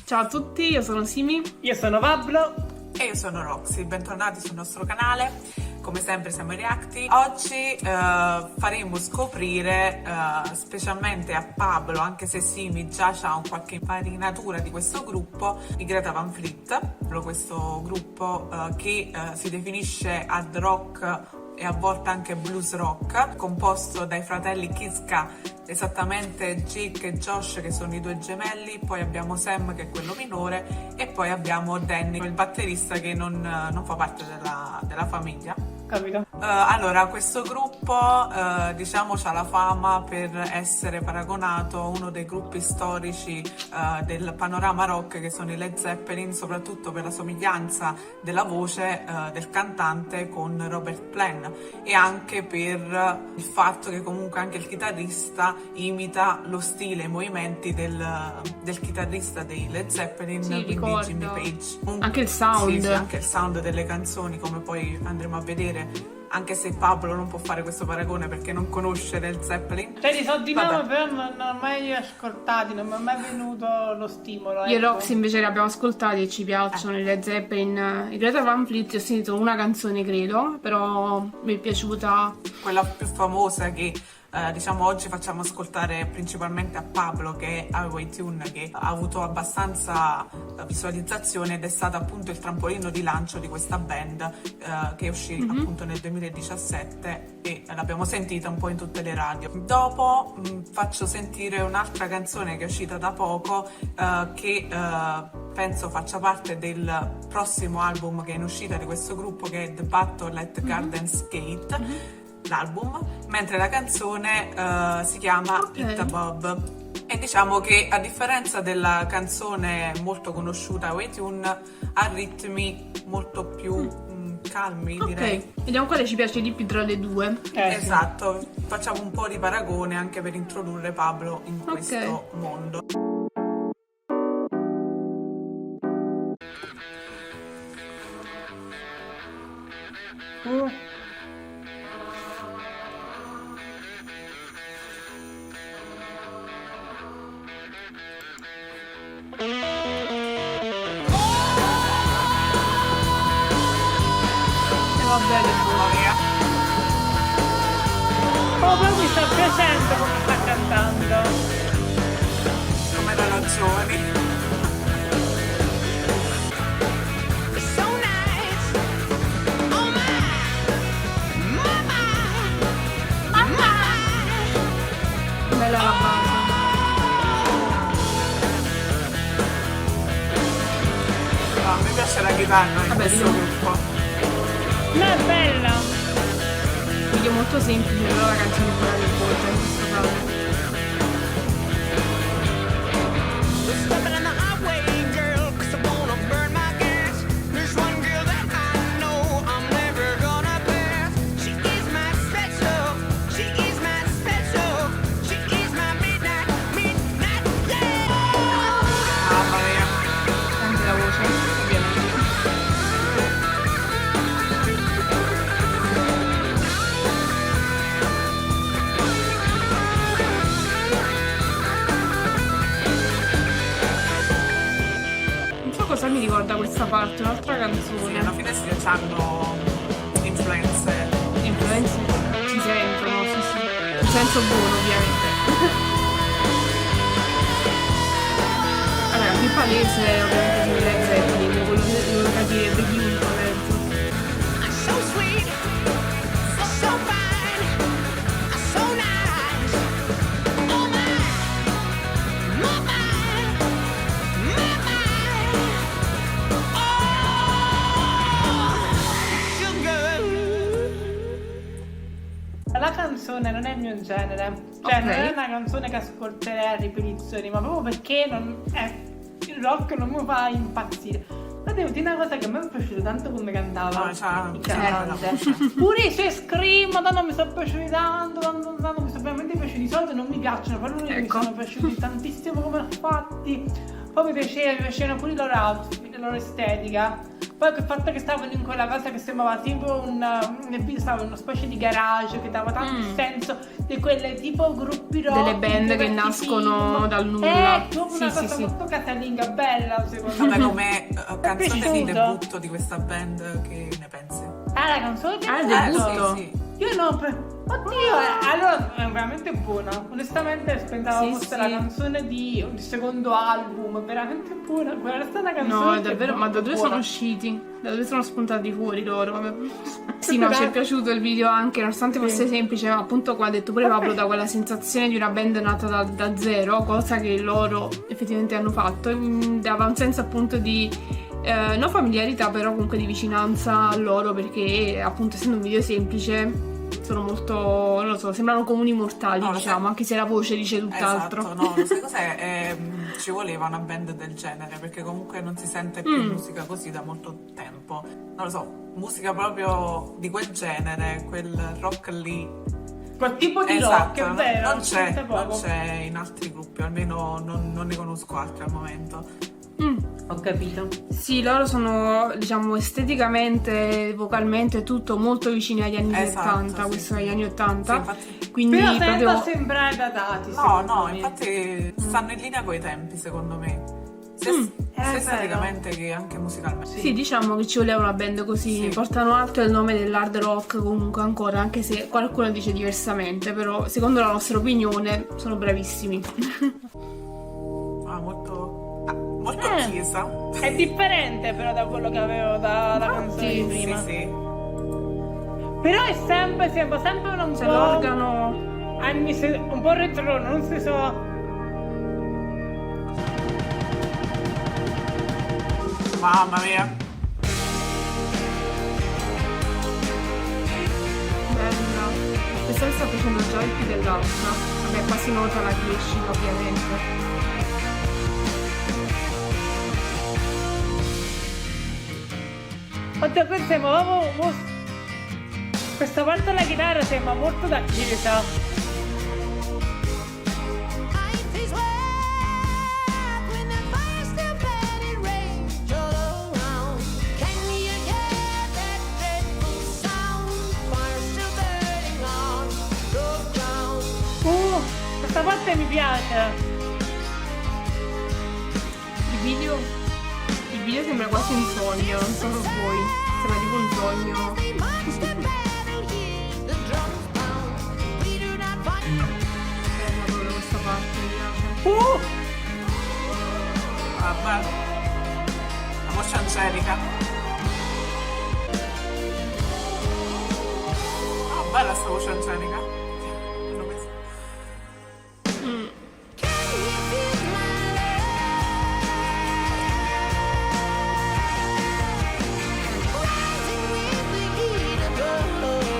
Ciao a tutti, io sono Simi. Io sono Pablo. E io sono Roxy, bentornati sul nostro canale. Come sempre siamo i Reacti. Oggi faremo scoprire, specialmente a Pablo, anche se Simi già ha un qualche infarinatura di questo gruppo, i Greta Van Fleet, questo gruppo che si definisce hard rock e a volte anche blues rock, composto dai fratelli Kiska, esattamente Jake e Josh, che sono i due gemelli, poi abbiamo Sam, che è quello minore, e poi abbiamo Danny, il batterista, che non fa parte della famiglia. Capito? Allora, questo gruppo diciamo c'ha la fama per essere paragonato a uno dei gruppi storici del panorama rock, che sono i Led Zeppelin, soprattutto per la somiglianza della voce del cantante con Robert Plant, e anche per il fatto che comunque anche il chitarrista imita lo stile e i movimenti del chitarrista dei Led Zeppelin, Sì, quindi ricordo. Jimmy Page. Anche il sound. Sì, anche il sound delle canzoni, come poi andremo a vedere, anche se Pablo non può fare questo paragone perché non conosce Led Zeppelin. Cioè li so di nome, Vabbè. però non ho mai ascoltati, non mi è mai venuto lo stimolo. Io e ecco. Roxy invece li abbiamo ascoltati e ci piacciono i Led Zeppelin. I Greta Van Fleet ho sentito una canzone, credo, però mi è piaciuta. Quella più famosa che diciamo oggi facciamo ascoltare principalmente a Pablo, che è Highway Tune, che ha avuto abbastanza visualizzazione ed è stata appunto il trampolino di lancio di questa band, che uscì appunto nel 2017 e l'abbiamo sentita un po' in tutte le radio. Dopo faccio sentire un'altra canzone che è uscita da poco, che penso faccia parte del prossimo album che è in uscita di questo gruppo, che è The Battle at Gardens Gate, l'album, mentre la canzone si chiama Hit Above. E diciamo che, a differenza della canzone molto conosciuta Highway Tune, ha ritmi molto più calmi, direi. Ok, vediamo quale ci piace di più tra le due. Sì. Esatto, facciamo un po' di paragone anche per introdurre Pablo in questo mondo. E vabbè, le Gloria, Proprio mi sta piacendo come sta cantando. come erano giovani. So nice. Oh my, my. bella la base. No, mi piace la chitarra in Vabbè, questo vediamo. gruppo. No, è bella. Video molto semplice, però la canzone è quella che conta in questo caso. Stepping in the highway, girl, 'cause I wanna burn my gas. There's one girl that I know I'm never gonna pass. She is my special. She is my special. She is my midnight, yeah. Mamma mia. Anche la voce, ovviamente. Non so cosa mi ricorda questa parte, un'altra Sì, canzone. alla fine si hanno influenze. Influenze si sentono, sì sì. In senso buono, ovviamente. Allora, più palese ovviamente sono i Led Zeppelin, quello che devo capire per chiunque penso. So sweet, so fine, so nice. Oh my, my. Oh, sugar. La canzone non è il mio genere. Cioè, Ok. non è una canzone che ascolterei a ripetizioni, ma proprio perché il rock non mi fa impazzire. Ma devo dire una cosa che a me è piaciuto tanto come cantava. No, c'ha il c'ha cantante. la voce. Pure i suoi scream, madonna, mi sono piaciuti tanto, mi sono veramente piaciuti. Di solito non mi piacciono, però lui mi Ecco. sono piaciuti tantissimo come l'ha fatti. Poi mi piacevano pure i loro outfit, la loro estetica. Poi Poi il fatto che stavano in quella cosa che sembrava tipo nel video stava in una specie di garage che dava tanto il senso di quelle tipo gruppi rock. Delle band che nascono dal nulla. Proprio una cosa molto casalinga, bella secondo Vabbè, me. come canzone di piaciuto? debutto di questa band, che ne pensi? Ah, la canzone di il debutto? debutto. Sì. Io no, oddio, allora è veramente buona. Onestamente pensavo Sì, fosse sì. la canzone di secondo album, è veramente buona. Questa è una canzone. No, che è davvero, ma da dove buona. sono usciti? Da dove sono spuntati fuori loro? Vabbè. Sì, no, ci è piaciuto il video anche, nonostante fosse semplice, ma appunto come ha detto pure Pablo, da quella sensazione di una band nata da zero, cosa che loro effettivamente hanno fatto, e dava un senso appunto di non familiarità, però comunque di vicinanza a loro, perché appunto essendo un video semplice sono molto, non lo so, sembrano comuni mortali, No, lo diciamo, sai. anche se la voce dice tutt'altro. Esatto, no, lo sai cos'è? Ci voleva una band del genere, perché comunque non si sente più musica così da molto tempo. Non lo so, musica proprio di quel genere, quel rock lì. Quel tipo di rock, Esatto, è vero, non si sente c'è, poco. non c'è in altri gruppi, almeno non ne conosco altri al momento. Ho capito. Sì, loro sono, diciamo, esteticamente, vocalmente, tutto molto vicini agli anni Esatto, 70, sì, questo sì. agli anni 80. Sì, infatti. Quindi Però senza proprio sembrare datati. No, secondo no, me. infatti stanno in linea coi tempi, secondo me. Sia vero. esteticamente che anche musicalmente. sì, diciamo che ci voleva una band così. Sì. Portano alto il nome dell'hard rock comunque ancora, anche se qualcuno dice diversamente, però secondo la nostra opinione sono bravissimi. Ah, molto chiesa. È differente però da quello che avevo dalla canzone di sì, prima. Sì. Però è sempre un C'è po' l'organo. un po' retro, non si so. Mamma mia. Bella. Questa sta facendo già il più dell'altra. Vabbè, qua si nota la crescita ovviamente. Oddio, questo sembra proprio. Questa parte della chitarra sembra molto da chiesa. Ice is wet when the fire's still burning, rage all around. Can you hear that dreadful sound? Fire's still burning on the ground. Questa parte mi piace. Il video sembra quasi un sogno, non so per voi. Sembra tipo un sogno. They march to battle, hear the drums pound. We do not fight. Bella proprio questa parte, mi piace. Vabbè. La voce angelica. Ah, bella sta voce angelica. L'ho messa. Can you feel my love? Rising with the heat of your love.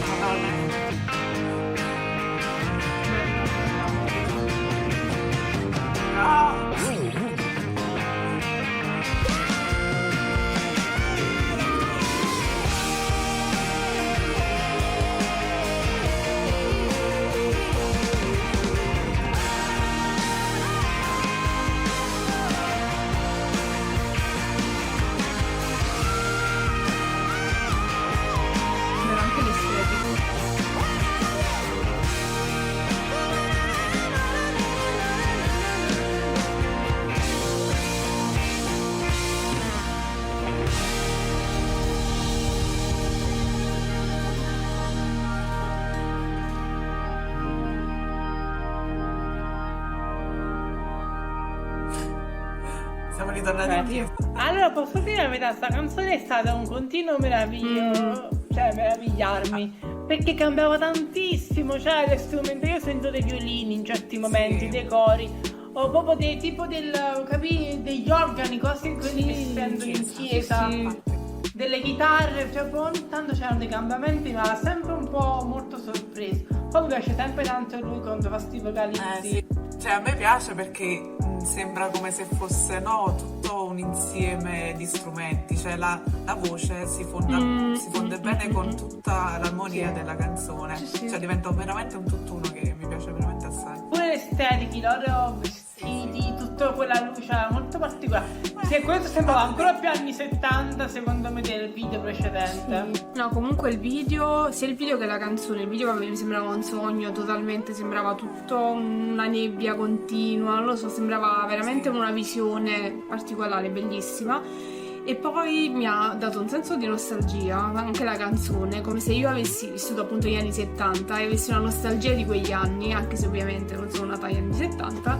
Madonna. Ah. Era anche l'estetica. Siamo ritornati indietro. Allora posso dire la verità, sta canzone è stata un continuo meraviglio, cioè meravigliarmi, perché cambiava tantissimo, cioè le strumenti, io sento dei violini in certi momenti, Sì. dei cori, o proprio dei tipo degli organi, quasi quelli che sento in chiesa, Sì. delle chitarre, cioè poi ogni tanto c'erano dei cambiamenti, ma sempre un po' molto sorpreso. Poi mi piace sempre tanto lui quando fa sti vocalizzi. Sì. Cioè, a me piace perché sembra come se fosse, no, tutto un insieme di strumenti, cioè la voce si fonde bene con tutta l'armonia della canzone, cioè diventa veramente un tutt'uno che mi piace veramente assai. Pure l'estetica, i loro vestiti, di tutta quella luce molto particolare. Se questo sembrava ancora più anni 70 secondo me del video precedente. Sì. No, comunque il video, sia il video che la canzone, il video mi sembrava un sogno totalmente, sembrava tutto una nebbia continua, non lo so, sembrava veramente una visione particolare, bellissima. E poi mi ha dato un senso di nostalgia, anche la canzone, come se io avessi vissuto appunto gli anni 70 e avessi una nostalgia di quegli anni, anche se ovviamente non sono nata negli anni 70,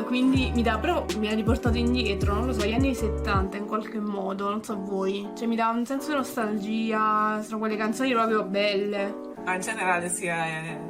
quindi però mi ha riportato indietro, non lo so, gli anni 70 in qualche modo, non so voi, cioè mi dà un senso di nostalgia, sono quelle canzoni proprio belle. In generale sì,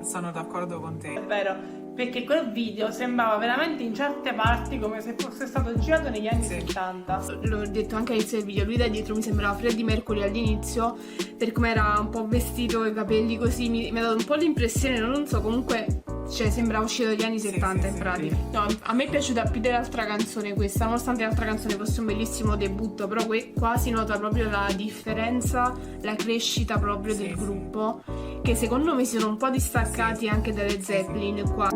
sono d'accordo con te. È vero, perché quel video sembrava veramente in certe parti come se fosse stato girato negli anni 70. L'ho detto anche all'inizio del video, lui da dietro mi sembrava Freddie Mercury all'inizio, per come era un po' vestito, i capelli così, mi ha dato un po' l'impressione, non so, comunque, cioè sembra uscito dagli anni 70 in pratica. No, a me è piaciuta più dell'altra canzone questa, nonostante l'altra canzone fosse un bellissimo debutto, però qua si nota proprio la differenza, la crescita proprio del gruppo, che secondo me si sono un po' distaccati anche dalle Zeppelin qua.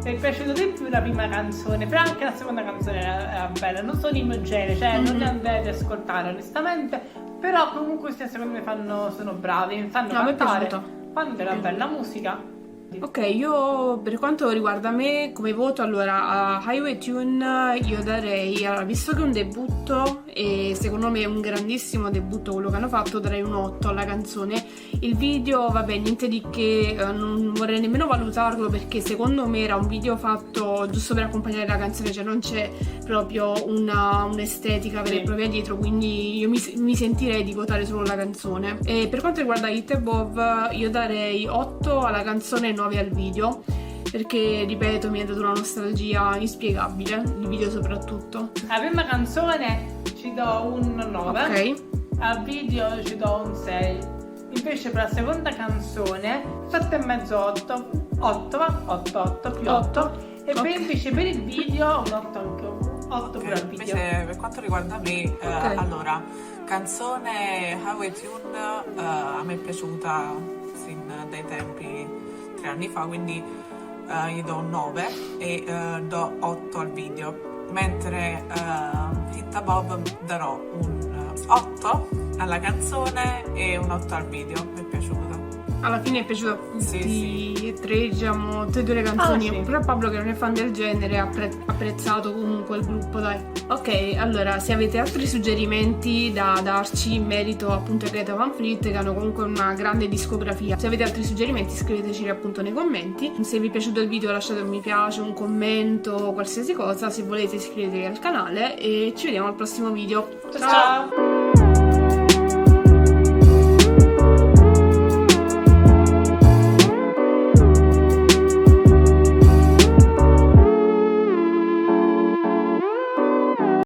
Mi è piaciuta di più la prima canzone, però anche la seconda canzone era bella, non sono il mio genere, cioè non le andrei ad ascoltare onestamente, però comunque secondo me sono bravi, sanno No, mi è cantare, piaciuto. fanno della bella musica. Ok, io per quanto riguarda me come voto, allora a Highway Tune io darei, allora, visto che è un debutto e secondo me è un grandissimo debutto quello che hanno fatto, darei un 8 alla canzone. Il video, vabbè, niente di che, non vorrei nemmeno valutarlo perché secondo me era un video fatto giusto per accompagnare la canzone, cioè non c'è proprio un'estetica vera e propria dietro, quindi io mi sentirei di votare solo la canzone. E per quanto riguarda Hit Above io darei 8 alla canzone e 9 al video, perché ripeto mi ha dato una nostalgia inspiegabile, il video soprattutto. La prima canzone ci do un 9, Ok, al video ci do un 6, invece per la seconda canzone 7,5 8, 8 va, 8 più 8, e Ok. invece per il video un 8 anche, 8 pure al video. Invece per quanto riguarda me, allora, canzone Highway Tune a me è piaciuta sin dai tempi 3 anni fa, quindi gli do un 9 e do 8 al video, mentre Hit Above darò un 8 alla canzone e un 8 al video, mi è piaciuta. alla fine è piaciuto a tutti Sì. e tre, diciamo, tutte e due le canzoni. Sì. Però Pablo, che non è fan del genere, ha apprezzato comunque il gruppo, dai. Ok, allora, se avete altri suggerimenti da darci in merito appunto a Greta Van Fleet, che hanno comunque una grande discografia, se avete altri suggerimenti scriveteceli appunto nei commenti. Se vi è piaciuto il video lasciate un mi piace, un commento, qualsiasi cosa. Se volete iscrivetevi al canale e ci vediamo al prossimo video. Ciao!